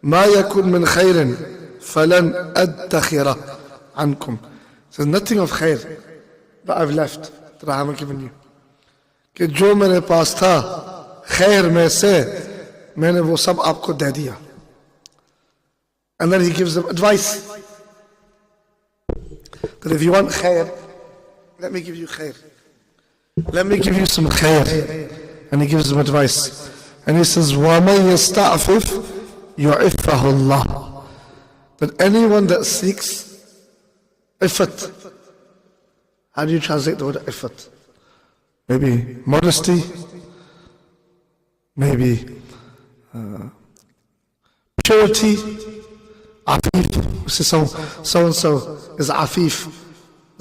ما يكون من خير فلن أدخره عنكم. So nothing of khair that I've left, that I haven't given you. कि जो मेरे पास था खैर में से मैंने वो सब आपको दे दिया. And then he gives them advice that if you want khair, let me give you khair. Let me give you some khair. And he gives them advice. And he says, وَمَنْ يَسْتَعْفِفْ يُعِفَّهُ اللَّهُ. That anyone that seeks ifat. How do you translate the word ifat? Maybe modesty, maybe purity, afif. So and so is afif.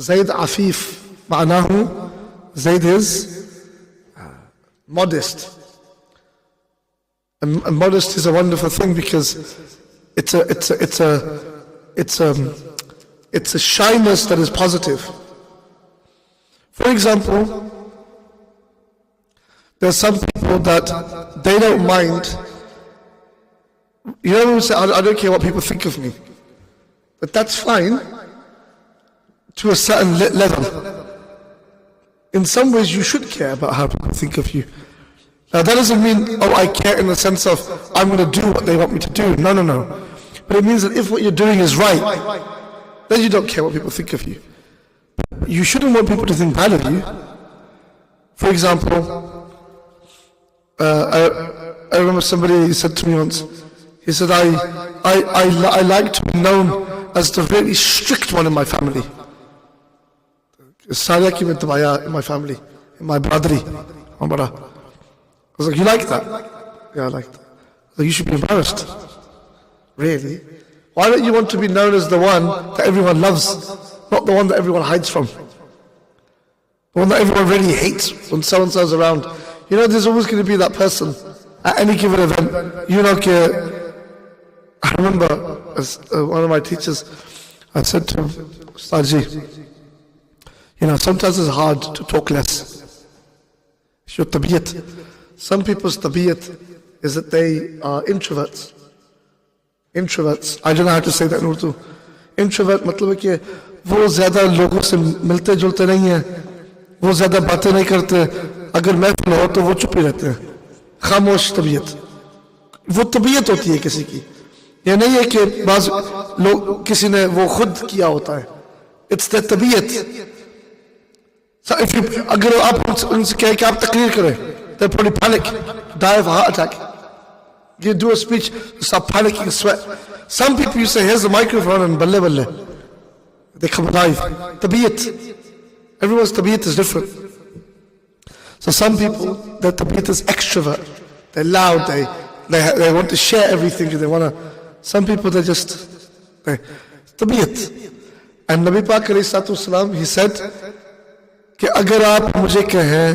Zayd afif. معناه Zayd is modest. And modesty is a wonderful thing because it's a shyness that is positive. For example, there are some people that they don't mind. You know, say, I don't care what people think of me. But that's fine to a certain level. In some ways, you should care about how people think of you. Now, that doesn't mean, oh, I care in the sense of I'm going to do what they want me to do. No, no, no. But it means that if what you're doing is right, then you don't care what people think of you. You shouldn't want people to think bad of you. For example, I remember somebody said to me once, he said, I like to be known as the really strict one in my family. In my family, in my brotherly. I was like, you like that? Yeah, I like that. So you should be embarrassed. Really? Why don't you want to be known as the one that everyone loves, not the one that everyone hides from? The one that everyone really hates when so-and-so's around. You know, there's always going to be that person at any given event. You know, I remember as one of my teachers, I said to him, Ustadji, you know, sometimes it's hard to talk less. It's your tabiyat. Some people's tabiyat is that they are introverts. Introverts. I don't know how to say that in Urdu. Introvert मतलब है कि वो ज़्यादा लोगों से मिलते जुलते नहीं हैं, वो ज़्यादा बातें नहीं करते, अगर महफिल हो तो वो चुप ही रहते हैं, खामोश तबीयत. वो तबीयत होती है किसी की. ये नहीं है कि बाज़ लोग किसी ने वो खुद किया होता है. It's the तबीयत. So if you, अगर आप उनसे कहें कि आप तकरीर करें, they'll probably panic, die of a heart attack. You do a speech, you start panicking, sweat. Some people you say, here's the microphone and balle balle. They come alive. Tabiyat. Everyone's tabiyat is different. So some people, their tabiyat is extrovert. They're loud, they want to share everything, they want to. Some people, they just, tabiyat. And Nabi Pak alayhi salatu wasalam, he said, कि अगर आप मुझे कहें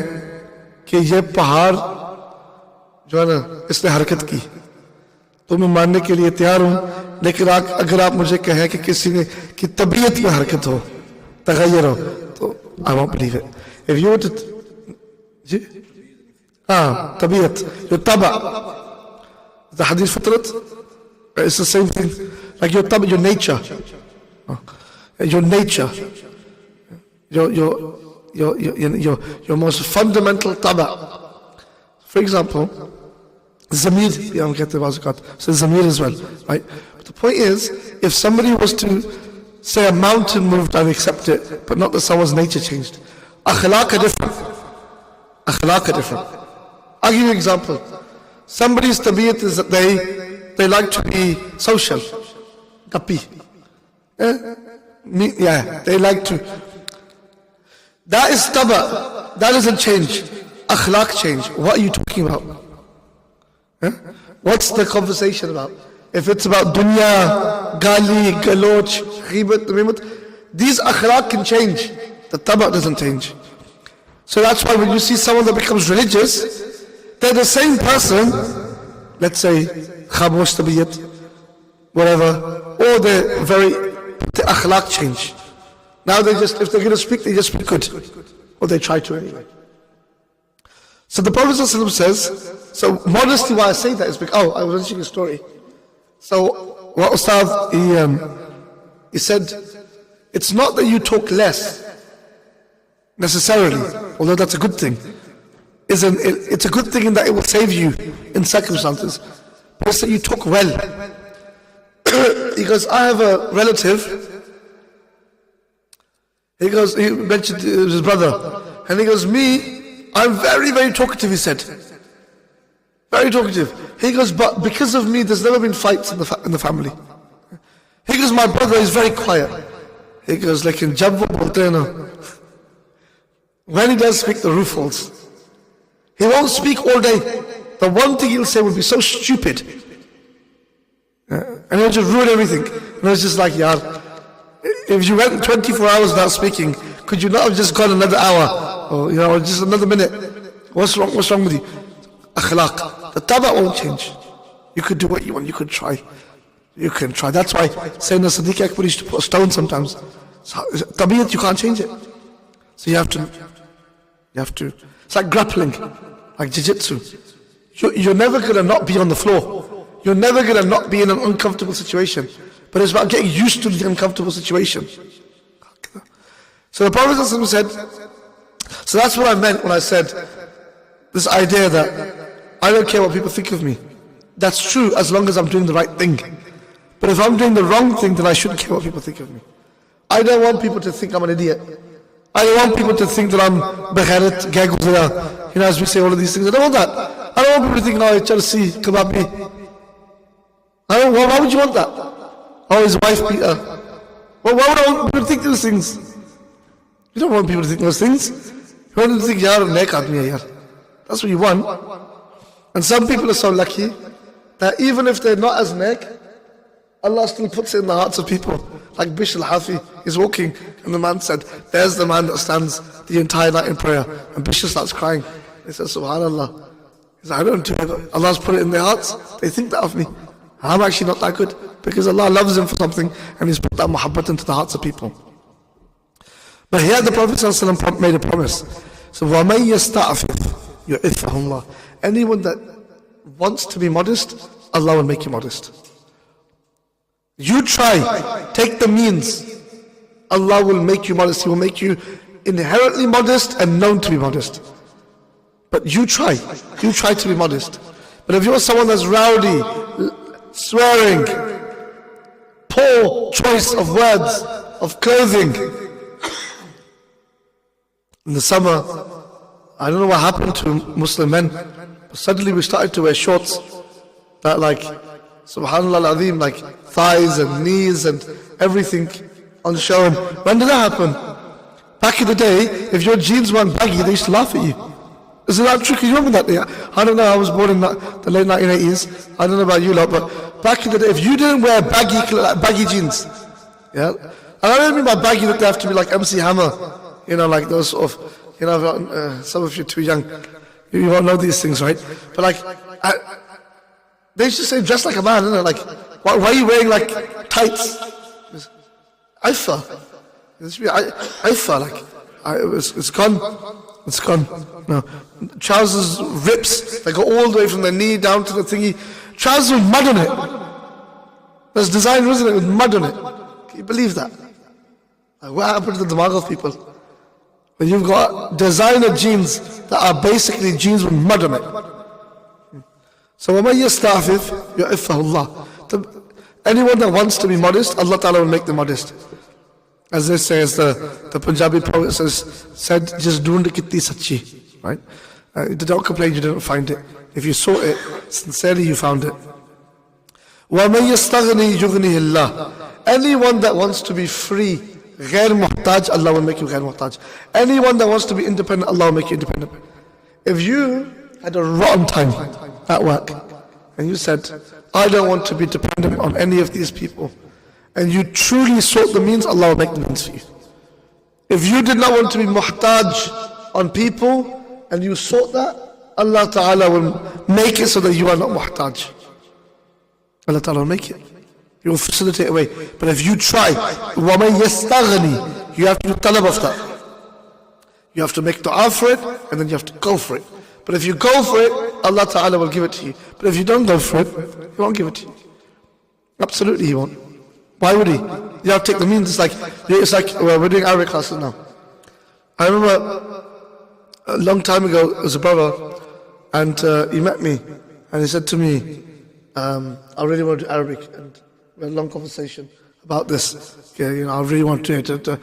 कि ये पहाड़ जो है ना इसने हरकत की तो मैं मानने के लिए तैयार हूं, लेकिन अगर आप मुझे कहें कि किसी ने की तबीयत में हरकत हो, तगय्युर हो, तो I won't believe it. If you were to जी तबीयत, your taba, the hadith fitrat, it's the same thing, like your taba, your nature, your nature, your most fundamental taba. For example, zamir, so zamir as well, right? But the point is, if somebody was to say a mountain moved, I'd accept it, but not that someone's nature changed. Akhlaq are different. Akhlaq are different. I'll give you an example. Somebody's tabiyat is that they like to be social. Gappi. Yeah, they like to. That is taba. That doesn't change. Akhlaq change. What are you talking about? What's the conversation about? If it's about dunya, gali, galoch, ghibat, these akhlaq can change. The taba doesn't change. So that's why when you see someone that becomes religious, they're the same person, let's say, khamosh tabiyat, whatever, or they're the akhlaq change. Now they just, if they're going to speak, they just speak good. Or they try to anyway. So the Prophet ﷺ says, so modesty, why I say that is because, I was mentioning a story. So, what Ustad, he said, it's not that you talk less, necessarily, although that's a good thing. It's a good thing in that it will save you in circumstances. But it's that you talk well. He goes, I have a relative. He goes, he mentioned his brother. And he goes, me, I'm very, very talkative, he said. Very talkative. He goes, but because of me, there's never been fights in the family. He goes, my brother is very quiet. He goes, like in Jabba Boltena. When he does speak, the roof falls. He won't speak all day. The one thing he'll say will be so stupid. And he'll just ruin everything. And it's just like, yeah, if you went 24 hours without speaking, could you not have just gone another hour? Or, or just another minute? What's wrong with you? Akhlaq. The taba won't change. You could do what you want. You could try. You can try. That's why Sayyidina Siddiq Akbar used to put a stone sometimes. So, tabiyat, you can't change it. So you have to. It's like grappling, like jiu-jitsu. You're never going to not be on the floor. You're never going to not be in an uncomfortable situation. But it's about getting used to the uncomfortable situation. So the Prophet ﷺ said, so that's what I meant when I said this idea that I don't care what people think of me. That's true as long as I'm doing the right thing. But if I'm doing the wrong thing, then I shouldn't care what people think of me. I don't want people to think I'm an idiot. I don't want people to think that I'm begheret, gaguzira, as we say all of these things. I don't want that. I don't want people to think, oh, Chelsea, kababi. Why would you want that? Oh, his wife beat her. Well, why would I want people to think those things? You don't want people to think those things. You want them to think, yaar, nek aadmi hai yaar. That's what you want. And some people are so lucky that even if they're not as nek, Allah still puts it in the hearts of people. Like Bishr al-Hafi is walking and the man said, there's the man that stands the entire night in prayer. And Bishr starts crying. He says, subhanallah. He says, I don't do it. Allah's put it in their hearts. They think that of me. I'm actually not that good. Because Allah loves them for something and He's put that muhabbat into the hearts of people. But here the Prophet ﷺ made a promise. So, وَمَن يَسْتَعْفِفْ يُعِفَّهُ اللَّهُ. Anyone that wants to be modest, Allah will make you modest. You try, take the means. Allah will make you modest. He will make you inherently modest and known to be modest. But you try to be modest. But if you're someone that's rowdy, swearing, poor choice of words, of clothing. In the summer, I don't know what happened to Muslim men, but suddenly we started to wear shorts that like, subhanallah al-azim, like thighs and knees and everything on show. When did that happen? Back in the day, if your jeans weren't baggy, they used to laugh at you. Isn't that true? Can you remember that? Yeah. I don't know, I was born in the late 1980s. I don't know about you lot, but back in the day, if you didn't wear baggy jeans, yeah? And I don't mean by baggy that they have to be like MC Hammer, like those sort of, some of you are too young. You won't know these things, right? But like, they used to say dress like a man, isn't it? Like, why are you wearing like tights? Aifa. Aifa, like, it's gone. It's gone. No. Trousers rips, they go all the way from the knee down to the thingy. Trousers with mud on it. There's design, isn't it, with mud on it. Can you believe that? Like, what happened to the damag of people? When you've got designer jeans that are basically jeans with mud on it. So, وَمَن يَسْتَعْفِفْ يُعِفَّهُ اللَّهُ. Anyone that wants to be modest, Allah Ta'ala will make them modest. As they say, as the Punjabi poet said, just dhoond kitni sachi, right? Don't complain you didn't find it. If you saw it, sincerely you found it. وَمَن يَسْتَغْنِي يُغْنِهِ اللَّهُ. Anyone that wants to be free, غير محتاج, Allah will make you غير محتاج. Anyone that wants to be independent, Allah will make you independent. If you had a rotten time at work, and you said, I don't want to be dependent on any of these people, and you truly sought the means, Allah will make the means for you. If you did not want to be muhtaj on people, and you sought that, Allah Ta'ala will make it so that you are not muhtaj. Allah Ta'ala will make it. He will facilitate a way. But if you try, وَمَن يَسْتَغْنِي, you have to do talab of that. You have to make dua for it, and then you have to go for it. But if you go for it, Allah Ta'ala will give it to you. But if you don't go for it, He won't give it to you. Absolutely he won't. Why would he? You have to take the means. It's like well, we're doing Arabic classes now. I remember a long time ago, there was a brother, and he met me, and he said to me, I really want to do Arabic, and we had a long conversation about this. Yeah, I really want to do it. It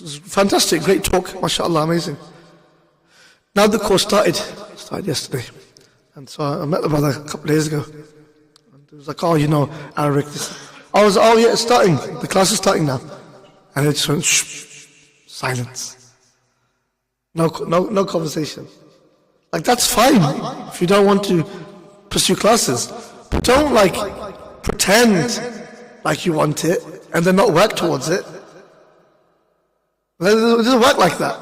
was fantastic, great talk, mashallah, amazing. Now the course started yesterday, and so I met the brother a couple of days ago, and he was like, oh, Arabic. I was, oh yeah, it's starting, the class is starting now, and it just went, shh, silence. No conversation. Like, that's fine if you don't want to pursue classes. But don't, pretend like you want it and then not work towards it. It doesn't work like that.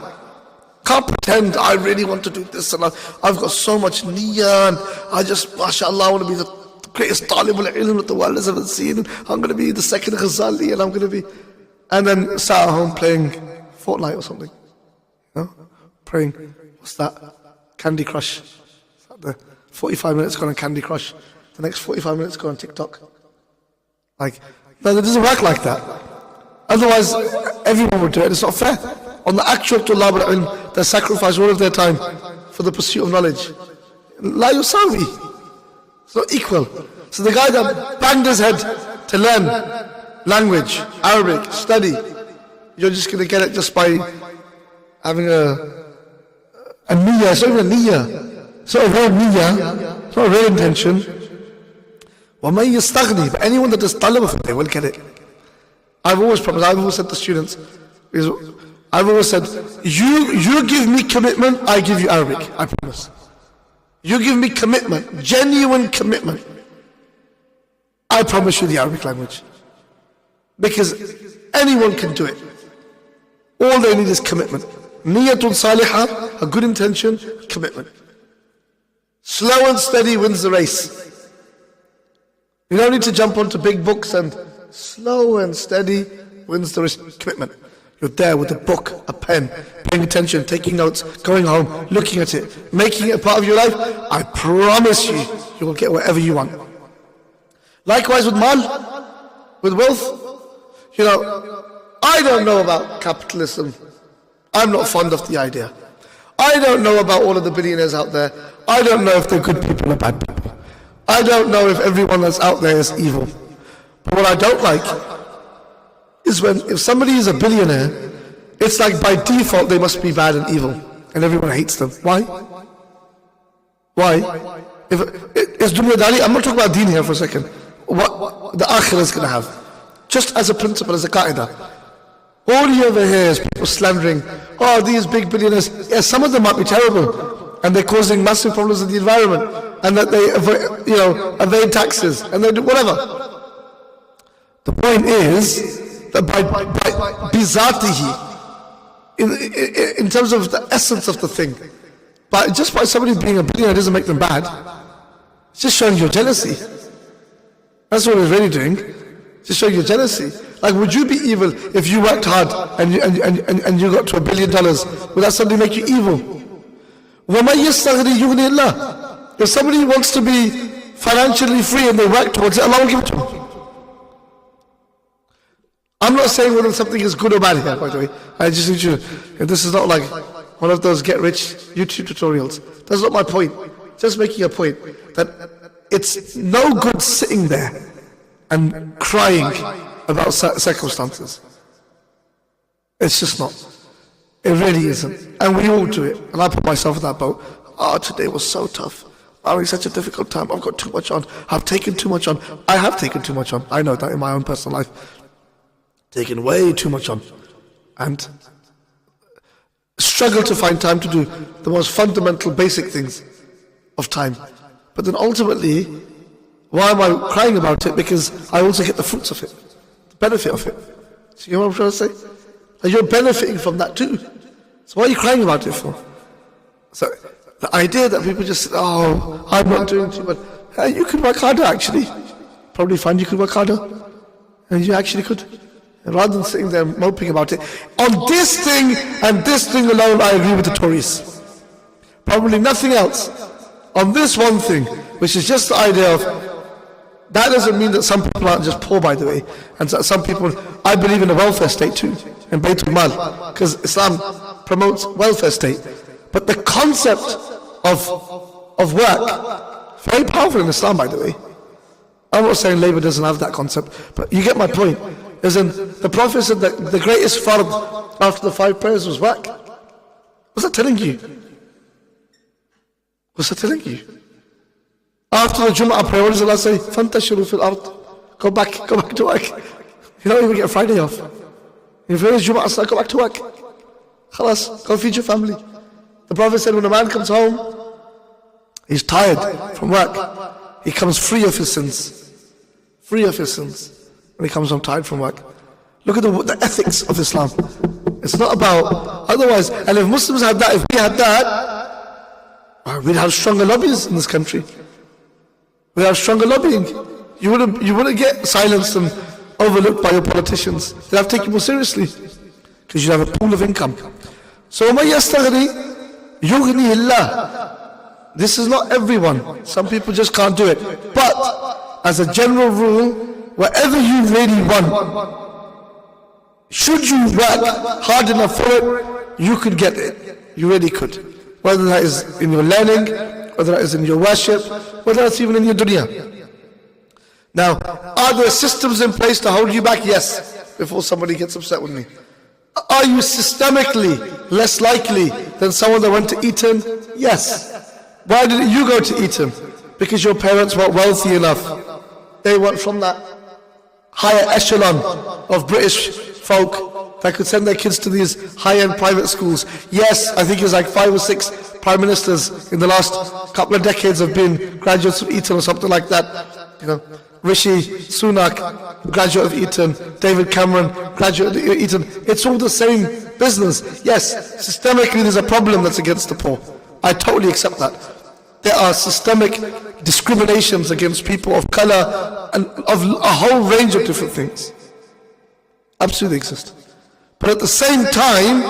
Can't pretend I really want to do this and I've got so much niyyah and I just, mashallah, I want to be the greatest talib al-ilm that the world has ever seen. I'm going to be the second Ghazali and I'm going to be... And then sat at home playing Fortnite or something. Praying, what's that? Candy Crush. The 45 minutes gone on Candy Crush. The next 45 minutes go on TikTok. No, it doesn't work like that. Otherwise, everyone would do it. It's not fair. On the actual Tullab al-Ilm, they sacrifice all of their time for the pursuit of knowledge. La yusawi. It's not equal. So the guy that banged his head to learn language, Arabic, study, you're just going to get it just by having a niyyah. It's not even a niyyah. It's not a real niyyah. It's not a real intention. وَمَنْ يَسْتَغْنِي. But anyone that does talab of it, they will get it. I've always promised, I've always said to students, I've always said, you give me commitment, I give you Arabic. I promise. You give me commitment, genuine commitment, I promise you the Arabic language. Because anyone can do it. All they need is commitment. Niyatun salihah, a good intention, commitment. Slow and steady wins the race. You don't need to jump onto big books, and slow and steady wins the race. Commitment. You're there with a book, a pen, paying attention, taking notes, going home, looking at it, making it a part of your life. I promise you, you will get whatever you want. Likewise with mal, with wealth. I don't know about capitalism. I'm not fond of the idea. I don't know about all of the billionaires out there. I don't know if they're good people or bad people. I don't know if everyone that's out there is evil. But what I don't like is if somebody is a billionaire, it's like by default they must be bad and evil, and everyone hates them. Why? If it's dunya dali, I'm not talking about deen here for a second. What the akhirah is going to have. Just as a principle, as a qaida. All you ever hear is people slandering, these big billionaires. Yes, some of them might be terrible, and they're causing massive problems in the environment, and that they evade taxes, and they do whatever. The point is that by bizatihi, in terms of the essence of the thing, just by somebody being a billionaire doesn't make them bad. It's just showing your jealousy. That's what it's really doing. Just showing your jealousy. Like, would you be evil if you worked hard and you got to $1 billion? Would that suddenly make you evil? وَمَنْ يَسْتَغْنِي يُغْنِي اللَّهِ. If somebody wants to be financially free and they work towards it, Allah will give it to them. I'm not saying whether something is good or bad here, by the way. I just need you to, this is not like one of those get-rich YouTube tutorials. That's not my point. Just making a point that it's no good sitting there and crying about circumstances. It's just not. It really isn't. And we all do it. And I put myself in that boat. Today was so tough. I'm having such a difficult time. I've got too much on. I've taken too much on. I have taken too much on. I know that in my own personal life. Taken way too much on. And struggle to find time to do the most fundamental, basic things of time. But then ultimately, why am I crying about it? Because I also get the fruits of it. Benefit of it. So you know what I'm trying to say? And you're benefiting from that too. So what are you crying about it for? So the idea that people just say, I'm not doing too much. You could work harder actually. Probably find you could work harder. And you actually could. And rather than sitting there moping about it. On this thing and this thing alone, I agree with the Tories. Probably nothing else. On this one thing, which is just the idea of That doesn't mean that some people aren't just poor, by the way. And some people, I believe in a welfare state too, in Baytul Mal, because Islam promotes welfare state. But the concept of work, very powerful in Islam, by the way. I'm not saying Labour doesn't have that concept, but you get my point. As in, the Prophet said that the greatest fard after the 5 prayers was work. What's that telling you? What's that telling you? After the Jum'ah prayer, what does Allah say? فَانْتَشِرُوا فِي الْأَرْضِ Go back to work. You don't even get Friday off. If there is Jum'ah, go back to work. Khalas, go feed your family. The Prophet said when a man comes home, he's tired from work. He comes free of his sins. Free of his sins. When he comes home tired from work. Look at the ethics of Islam. It's not about, otherwise, and if Muslims had that, if we had that, we'd have stronger lobbies in this country. We have stronger lobbying. You wouldn't get silenced and overlooked by your politicians. They'd have to take you more seriously. Because you have a pool of income. So, وَمَنْ يَسْتَغْنِي يُغْنِهِ اللَّهِ. This is not everyone. Some people just can't do it. But, as a general rule, whatever you really want, should you work hard enough for it, you could get it. You really could. Whether that is in your learning, whether that is in your worship, whether that's even in your dunya. Now, are there systems in place to hold you back? Yes, before somebody gets upset with me. Are you systemically less likely than someone that went to Eton? Yes. Why didn't you go to Eton? Because your parents weren't wealthy enough. They weren't from that higher echelon of British folk that could send their kids to these high-end private schools. Yes, I think it's like 5 or 6 prime ministers in the last couple of decades have been graduates of Eton or something like that. You know, Rishi Sunak, graduate of Eton, David Cameron, graduate of Eton. It's all the same business. Yes, systemically there's a problem that's against the poor. I totally accept that. There are systemic discriminations against people of color and of a whole range of different things. Absolutely exist. But at the same time,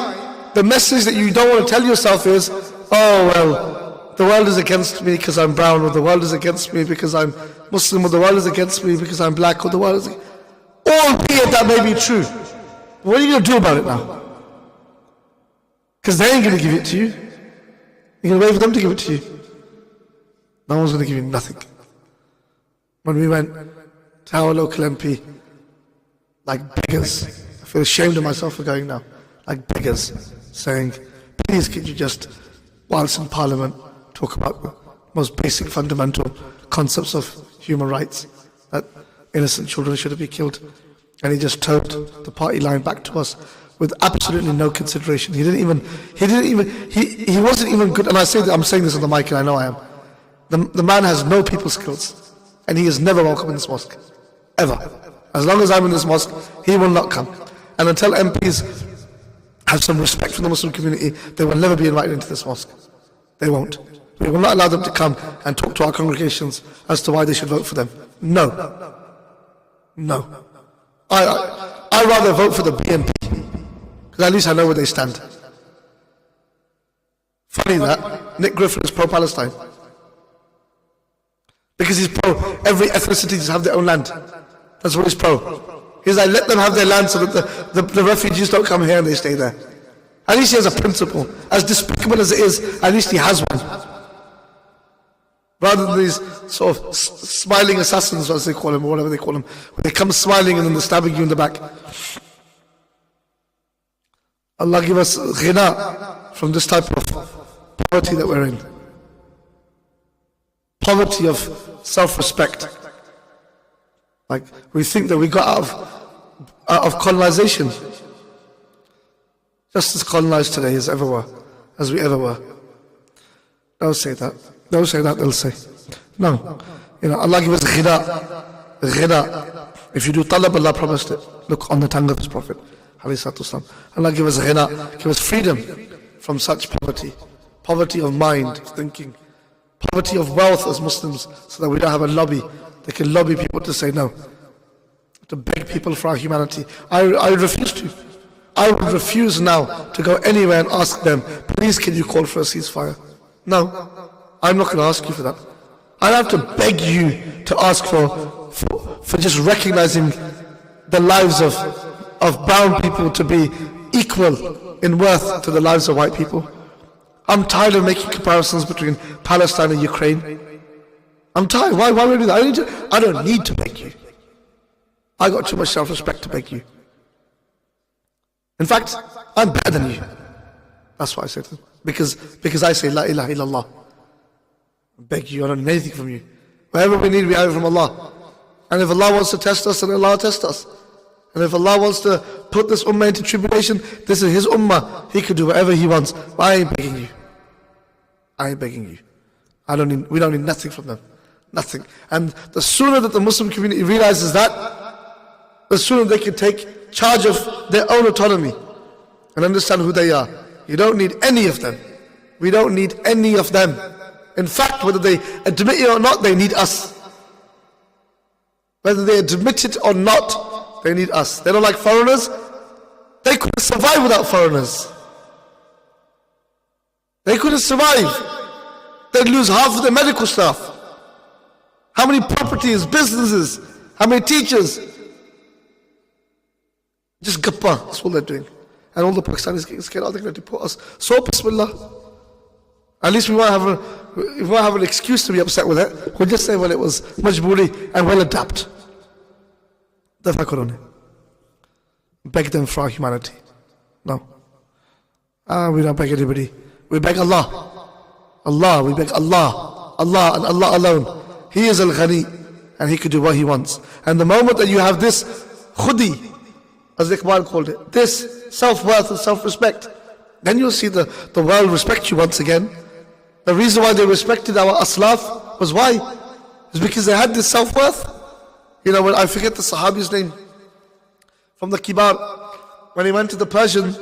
the message that you don't want to tell yourself is, oh well, the world is against me because I'm brown, or the world is against me because I'm Muslim, or the world is against me because I'm black, or the world is... Albeit that may be true. What are you going to do about it now? Because they ain't going to give it to you. You're going to wait for them to give it to you. No one's going to give you nothing. When we went to our local MP, like beggars, I feel ashamed of myself for going now, like beggars, saying, please could you just, whilst in Parliament, talk about the most basic fundamental concepts of human rights, that innocent children shouldn't be killed. And he just towed the party line back to us with absolutely no consideration. He wasn't even good, and I'm saying this on the mic and I know I am. The man has no people skills, and he is never welcome in this mosque, ever. As long as I'm in this mosque, he will not come. And until MPs have some respect for the Muslim community, they will never be invited into this mosque. They won't. We will not allow them to come and talk to our congregations as to why they should vote for them. No. No. I'd rather vote for the BNP, because at least I know where they stand. Funny that Nick Griffin is pro-Palestine. Because he's pro every ethnicity to have their own land. That's what he's pro. He's like, let them have their land so that the refugees don't come here and they stay there. At least he has a principle. As despicable as it is, at least he has one. Rather than these sort of smiling assassins, as they call them, or whatever they call them, where they come smiling and then they're stabbing you in the back. Allah give us ghina from this type of poverty that we're in. Poverty of self-respect. Like, we think that we got out of colonization. Just as colonized today as we ever were. Don't say that. Don't say that, they'll say. No. You know, Allah give us ghina. Ghina. If you do talab, Allah promised it. Look on the tongue of His Prophet. Allah give us ghina. Give us freedom from such poverty. Poverty of mind, thinking. Poverty of wealth as Muslims, so that we don't have a lobby. They can lobby people to say no. To beg people for our humanity. I refuse to. I would refuse now to go anywhere and ask them, please can you call for a ceasefire? No, I'm not going to ask you for that. I'll have to beg you to ask for for just recognizing the lives of brown people to be equal in worth to the lives of white people. I'm tired of making comparisons between Palestine and Ukraine. I'm tired. Why would I do that? I don't need to beg you. I got too much self-respect to beg you. In fact, I'm better than you. That's what I said. Because I say La ilaha illallah. I beg you, I don't need anything from you. Whatever we need, we have it from Allah. And if Allah wants to test us, then Allah will test us. And if Allah wants to put this ummah into tribulation, this is His ummah. He could do whatever He wants. But I ain't begging you. I ain't begging you. We don't need nothing from them. Nothing. And the sooner that the Muslim community realizes that, the sooner they can take charge of their own autonomy and understand who they are. You don't need any of them. We don't need any of them. In fact, whether they admit it or not, they need us. Whether they admit it or not, they need us. They don't like foreigners. They couldn't survive without foreigners. They couldn't survive. They'd lose half of their medical staff. How many properties, businesses, how many teachers? Just gappa, that's all they're doing. And all the Pakistanis getting scared, are they going to deport us? So, bismillah. At least we won't have an excuse to be upset with it. We'll just say, well, it was majboori, and we'll adapt. Beg them for our humanity. No. We don't beg anybody. We beg Allah. Allah, we beg Allah. Allah and Allah alone. He is Al-Ghani, and He could do what He wants. And the moment that you have this khudi, as Iqbal called it, this self-worth and self-respect, then you'll see the world respect you once again. The reason why they respected our aslaf was why? It's because they had this self-worth. You know, when I forget the Sahabi's name from the Kibar, when he went to the Persian,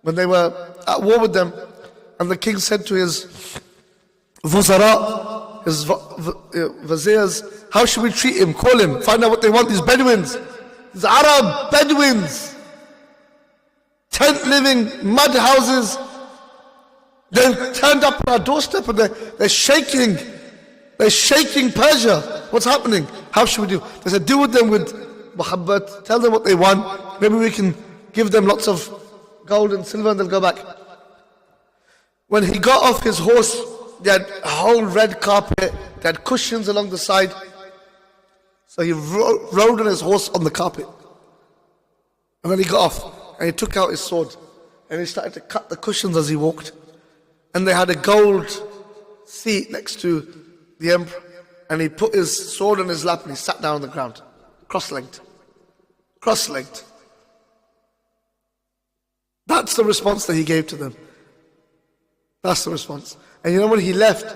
when they were at war with them, and the king said to his Wuzara, his Viziers, how should we treat him? Call him, find out what they want, these Bedouins, these Arab Bedouins, tent living, mud houses. They turned up on our doorstep and they're shaking Persia. What's happening? How should we do? They said, deal with them with muhabbat, tell them what they want. Maybe we can give them lots of gold and silver and they'll go back. When he got off his horse, they had a whole red carpet, they had cushions along the side. So he rode on his horse on the carpet. And then he got off and he took out his sword and he started to cut the cushions as he walked. And they had a gold seat next to the emperor. And he put his sword in his lap and he sat down on the ground, cross-legged. Cross-legged. That's the response that he gave to them. That's the response. And you know when he left,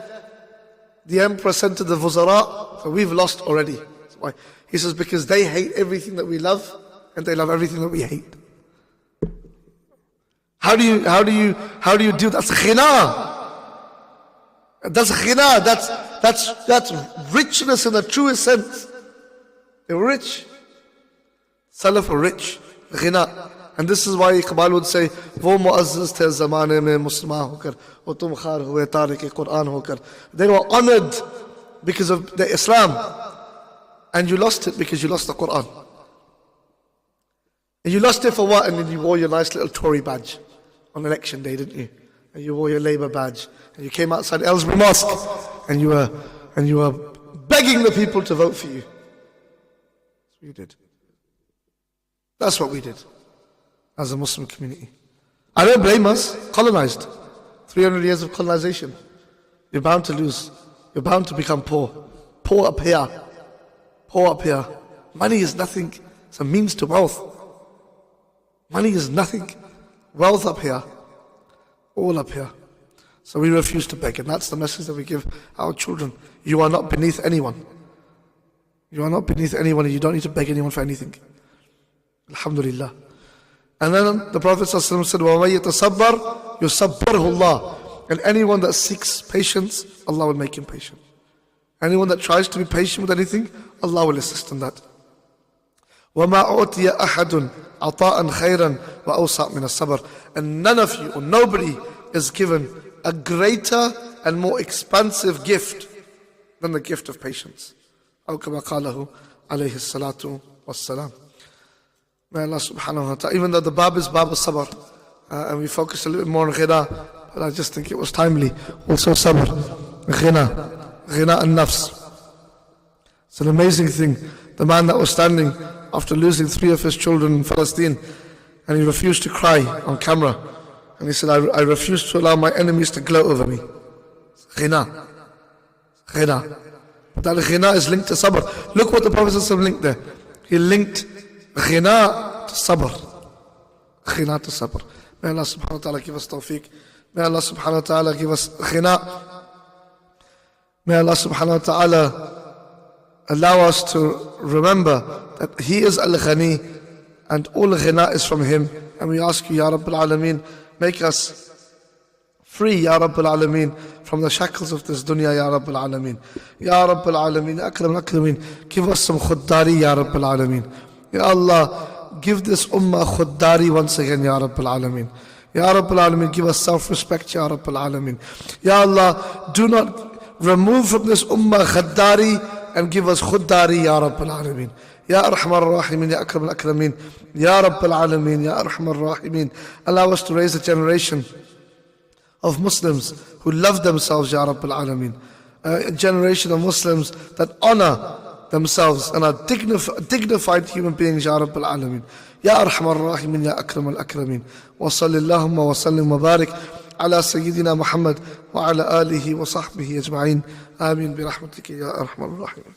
the emperor said to the Wuzara, so we've lost already. That's why. He says, because they hate everything that we love and they love everything that we hate. How do you do? That's khina. That's khina. That's richness in the truest sense. They were rich. Salaf were rich. Khina. And this is why Iqbal would say, "Wo mu'azziz the zamane mein Muslimah hokar, wo tum khar hue tarik Quran hokar." They were honored because of the Islam, and you lost it because you lost the Quran. And you lost it for what? And then you wore your nice little Tory badge on election day, didn't you? And you wore your Labour badge, and you came outside Aylesbury Mosque, and you were begging the people to vote for you. That's what you did. That's what we did as a Muslim community. I don't blame us. Colonized. 300 years of colonization. You're bound to lose. You're bound to become poor. Poor up here. Poor up here. Money is nothing. It's a means to wealth. Money is nothing. Wealth up here. All up here. So we refuse to beg. And that's the message that we give our children. You are not beneath anyone. You are not beneath anyone and you don't need to beg anyone for anything. Alhamdulillah. And then the Prophet ﷺ said, وَمَن يَتَصَبَّرْ يُصَبِّرْهُ اللَّهُ. And anyone that seeks patience, Allah will make him patient. Anyone that tries to be patient with anything, Allah will assist in that. وَمَا أُعْتِيَ أَحَدٌ عَطَاءً خَيْرًا وَأَوْسَعْ مِنَ الصَّبْرِ. And none of you, or nobody, is given a greater and more expansive gift than the gift of patience. أو كما قاله عليه الصلاة والسلام. May Allah subhanahu wa ta'ala, even though the bab is bab al-sabr, and we focus a little bit more on ghina, but I just think it was timely. Also sabr, ghina al-nafs. It's an amazing thing. The man that was standing after losing 3 of his children in Palestine, and he refused to cry on camera. And he said, I refuse to allow my enemies to gloat over me. Ghina. That ghina is linked to sabr. Look what the Prophet ﷺ linked there. He linked ghina to sabr. Ghina to sabr. May Allah subhanahu wa ta'ala give us tawfiq. May Allah subhanahu wa ta'ala give us ghina. May Allah subhanahu wa ta'ala allow us to remember that He is al-Ghani and all ghina is from Him. And we ask you, Ya Rabbil Alameen, make us free, Ya Rabbil Alameen, from the shackles of this dunya, Ya Rabbil Alameen. Ya Rabbil Alameen, Akram Akrameen, give us some khuddari, Ya Rabbil Alameen. Ya Allah, give this ummah khuddari once again, Ya Rabbil Alameen. Ya Rabbil Alameen, give us self-respect, Ya Rabbil Alameen. Ya Allah, do not remove from this ummah khaddari and give us khuddari, Ya Rabbil Alameen. Ya Arhamar Rahimin, Ya Akram Akrameen, Ya Rabbil Alameen, Ya Arhamar Rahimin. Allow us to raise a generation of Muslims who love themselves, Ya Rabbil Alameen. A generation of Muslims that honor themselves and are dignified human beings, Ya Rabbil Alameen. Ya Arhamar Rahimin, Ya Akram Akrameen. Wa sallallahu wa sallim wa barik ala Sayyidina Muhammad wa ala alihi wa sahbihi ajma'in. Ameen bi rahmatika ya Arhamar Rahimin.